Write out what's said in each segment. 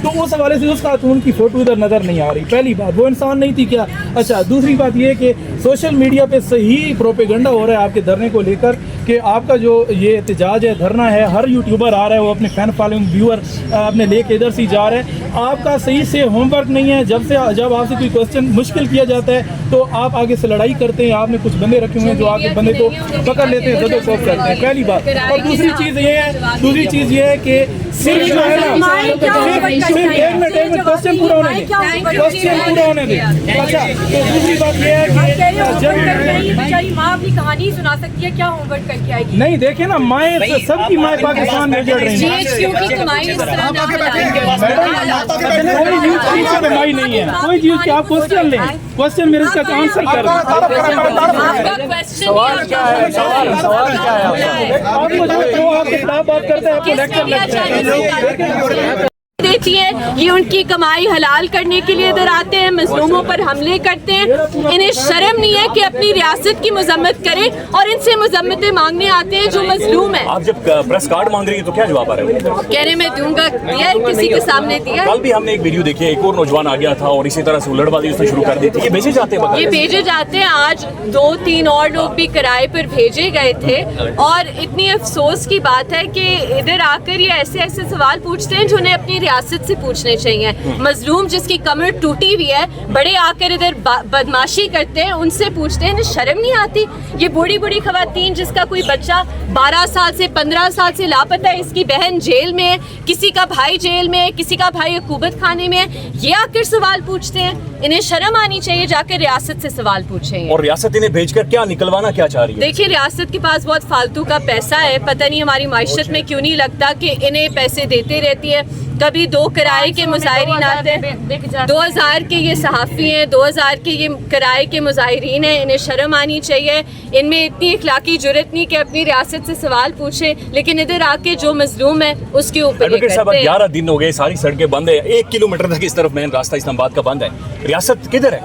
تو اس حوالے سے اس خاتون کی فوٹو ادھر نظر نہیں آ رہی. پہلی بات وہ انسان نہیں تھی کیا؟ اچھا دوسری بات یہ کہ سوشل میڈیا پہ صحیح پروپیگنڈا ہو رہا ہے آپ کے دھرنے کو لے کر کہ آپ کا جو یہ احتجاج ہے دھرنا ہے, ہر یوٹیوبر آ رہا ہے وہ اپنے فین فالوئنگ ویور اپنے لے کے ادھر سے جا رہے ہیں. آپ کا صحیح سے ہوم ورک نہیں ہے. جب آپ سے کوئی کوشچن مشکل کیا جاتا ہے تو آپ آگے سے لڑائی کرتے ہیں. آپ نے کچھ بندے رکھے ہوئے ہیں جو آگے بندے کو پکڑ لیتے ہیں, زد و کوف کرتے ہیں, پہلی بات. اور دوسری چیز یہ ہے کہ صرف جو ہے نا ایک منٹ کوشچن پورا ہونے دیں. اچھا تو دوسری بات یہ ہے کہ ماں اپنی کہانی سنا سکتی ہے, کیا ہوم ورک کر کے آئے گی؟ نہیں دیکھیں نا, مائیں سب کی مائیں پاکستان میں جڑ رہی ہیں. کوئی چیز سے کمائی نہیں ہے, کوئی چیز کی. آپ کوشچن لیں, کوشچن میرے اس کا آنسر کر دیں. آپ کو جو آپ کتاب بات کرتے ہیں آپ کو لیکچر لگتا ہے دیتی ہے, یہ ان کی کمائی حلال کرنے کے لیے ادھر آتے ہیں, مظلوموں پر حملے کرتے ہیں. انہیں شرم نہیں ہے کہ اپنی ریاست کی مذمت کریں اور ان سے مذمتیں مانگنے آتے ہیں جو مظلوم ہیں. آپ جب پریس کارڈ مانگ رہی ہیں تو کیا جواب آ رہا ہے؟ کہہ رہے میں دوں گا, دیا کسی کے سامنے دیا. کل بھی ہم نے ایک ویڈیو دیکھی ہے, ایک اور نوجوان آ گیا تھا اور اسی طرح سے الڑ بازی اس نے شروع کر دی تھی. یہ بھیجے جاتے ہیں, یہ بھیجے جاتے ہیں. آج 2-3 اور لوگ بھی کرائے پر بھیجے گئے تھے. اور اتنی افسوس کی بات ہے کہ ادھر آ کر یہ ایسے سوال پوچھتے ہیں جو انہیں اپنی ریاست سے پوچھنے چاہیے. مظلوم جس کی کمر ٹوٹی ہوئی ہے, بڑے آ کر ادھر بدماشی کرتے ہیں, ان سے پوچھتے ہیں. شرم نہیں آتی؟ یہ بوڑھی خواتین جس کا کوئی بچہ 12 سال سے 15 سال سے لاپتہ ہے, اس کی بہن جیل میں ہے, کسی کا بھائی جیل میں ہے, کسی کا بھائی عقوبت خانے میں ہے, یہ آ کر سوال پوچھتے ہیں. انہیں شرم آنی چاہیے, جا کر ریاست سے سوال پوچھیں. اور ریاست انہیں بھیج کر کیا نکلوانا کیا چاہ رہی ہے؟ دیکھیے ریاست کے پاس بہت فالتو کا پیسہ ہے, پتہ نہیں ہماری معیشت میں کیوں نہیں لگتا کہ انہیں پیسے دیتے رہتی ہے. کبھی 2 کرائے کے مظاہرین آتے ہیں, 2000 کے یہ صحافی ہیں, 2000 کے یہ کرائے کے مظاہرین ہیں. انہیں شرم آنی چاہیے. ان میں اتنی اخلاقی جرت نہیں کہ اپنی ریاست سے سوال پوچھیں, لیکن ادھر آ کے جو مظلوم ہے اس کے اوپر یہ کرتے ہیں. 11 دن ہو گئے, ساری سڑکیں بند ہیں, 1 کلومیٹر تک اس طرف مین راستہ اسلام آباد کا بند ہے. ریاست کدھر ہے؟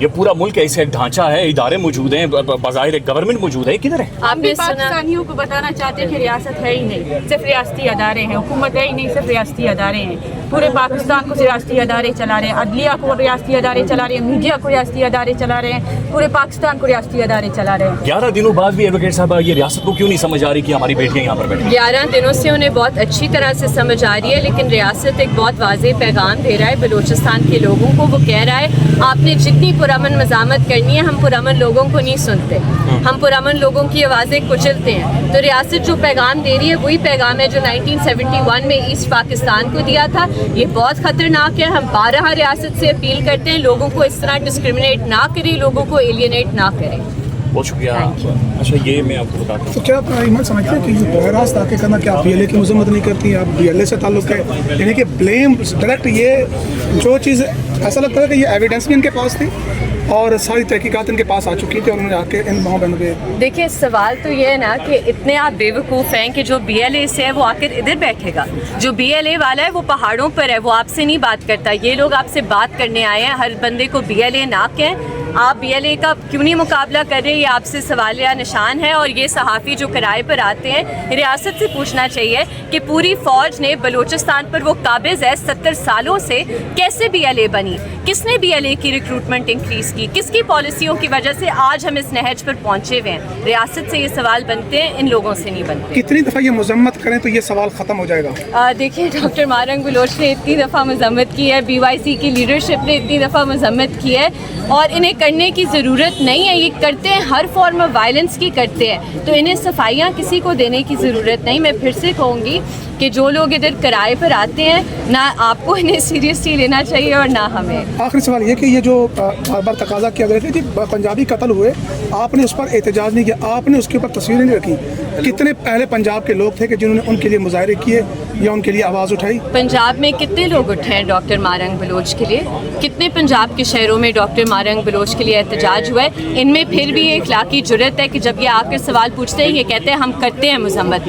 یہ پورا ملک ایسے ایک ڈھانچہ ہے, ادارے موجود ہیں, بظاہر ایک گورنمنٹ موجود ہے, کدھر ہے؟ آپ نے پاکستانیوں کو بتانا چاہتے ہیں کہ ریاست ہے ہی نہیں, صرف ریاستی ادارے ہیں. حکومت ہے ہی نہیں, صرف ریاستی ادارے ہیں. پورے پاکستان کو ریاستی ادارے چلا رہے ہیں, عدلیہ کو ریاستی ادارے چلا رہے ہیں, میڈیا کو ریاستی ادارے چلا رہے ہیں, پورے پاکستان کو ریاستی ادارے چلا رہے ہیں. 11 دنوں بعد بھی ایڈوکیٹ صاحب یہ ریاست کو کیوں نہیں سمجھ آ رہی کہ ہماری بیٹیاں یہاں پر بیٹھی؟ 11 دنوں سے انہیں بہت اچھی طرح سے سمجھ آ رہی ہے, لیکن ریاست ایک بہت واضح پیغام دے رہا ہے بلوچستان کے لوگوں کو. وہ کہہ رہا ہے آپ نے جتنی پرامن مزاحمت کرنی ہے, ہم پرامن لوگوں کو نہیں سنتے, ہم پرامن لوگوں کی آوازیں کچلتے ہیں. تو ریاست جو پیغام دے رہی ہے وہی پیغام ہے جو 1971 میں ایسٹ پاکستان کو دیا تھا. یہ بہت خطرناک ہے. ہم بارہا ریاست سے اپیل کرتے ہیں لوگوں کو اس طرح ڈسکریمنیٹ نہ کریں, لوگوں کو ایلینیٹ نہ کریں. بہت شکریہ. اچھا یہ میں آپ کو بتاتا ہوں, تو کیا آپ ایمان سمجھتے ہیں کہ یہ براہ راست آ کے کرنا کہ آپ BLA کی مذمت نہیں کرتی, آپ BLA سے تعلق ہے, یعنی کہ بلیم ڈائریکٹ, یہ جو چیز ایسا لگتا ہے کہ یہ ایویڈنس بھی ان کے پاس تھی اور ساری تحقیقات ان کے پاس آ چکی تھی اور انہوں نے آ کے ان ماں بہنوں پہ. دیکھیے سوال تو یہ ہے نا کہ اتنے آپ بے وقوف ہیں کہ جو BLA سے ہے وہ آ کر ادھر بیٹھے گا. جو BLA والا ہے وہ پہاڑوں پر ہے, وہ آپ سے نہیں بات کرتا. یہ لوگ آپ سے بات کرنے آئے ہیں. ہر بندے کو BLA نہ کہیں. آپ BLA کا کیوں نہیں مقابلہ کر رہے, یہ آپ سے سوالیہ نشان ہے. اور یہ صحافی جو کرائے پر آتے ہیں, ریاست سے پوچھنا چاہیے کہ پوری فوج نے بلوچستان پر وہ قابض ہے 70 سالوں سے, کیسے BLA بنی, کس نے BLA کی ریکروٹمنٹ انکریز کی, کس کی پالیسیوں کی وجہ سے آج ہم اس نہج پر پہنچے ہوئے ہیں. ریاست سے یہ سوال بنتے ہیں, ان لوگوں سے نہیں بنتے. کتنی دفعہ یہ مذمت کریں تو یہ سوال ختم ہو جائے گا؟ دیکھیے ڈاکٹر مارنگ بلوچ نے اتنی دفعہ مذمت کی ہے, BYC کی لیڈرشپ نے اتنی دفعہ مذمت کی ہے, اور انہیں کرنے کی ضرورت نہیں ہے. یہ کرتے ہیں, ہر فارم آف وائلنس کی کرتے ہیں, تو انہیں صفائیاں کسی کو دینے کی ضرورت نہیں. میں پھر سے کہوں گی کہ جو لوگ ادھر کرائے پر آتے ہیں, نہ آپ کو انہیں سیریسلی لینا چاہیے اور نہ ہمیں. آخری سوال یہ کہ یہ جو بار بار تقاضا کیا گیا تھا کہ پنجابی قتل ہوئے, آپ نے اس پر احتجاج نہیں کیا, آپ نے اس کے اوپر تصویریں نہیں رکھی. کتنے پہلے پنجاب کے لوگ تھے کہ جنہوں نے ان کے لیے مظاہرے کیے یا ان کے لیے آواز اٹھائی؟ پنجاب میں کتنے لوگ اٹھے ہیں ڈاکٹر مارنگ بلوچ کے لیے؟ کتنے پنجاب کے شہروں میں ڈاکٹر مارنگ بلوچ کے لیے احتجاج ہوا ہے؟ ان میں پھر بھی یہ اخلاقی جرت ہے کہ جب یہ آ کر سوال پوچھتے ہیں, یہ کہتے ہیں ہم کرتے ہیں مذمت.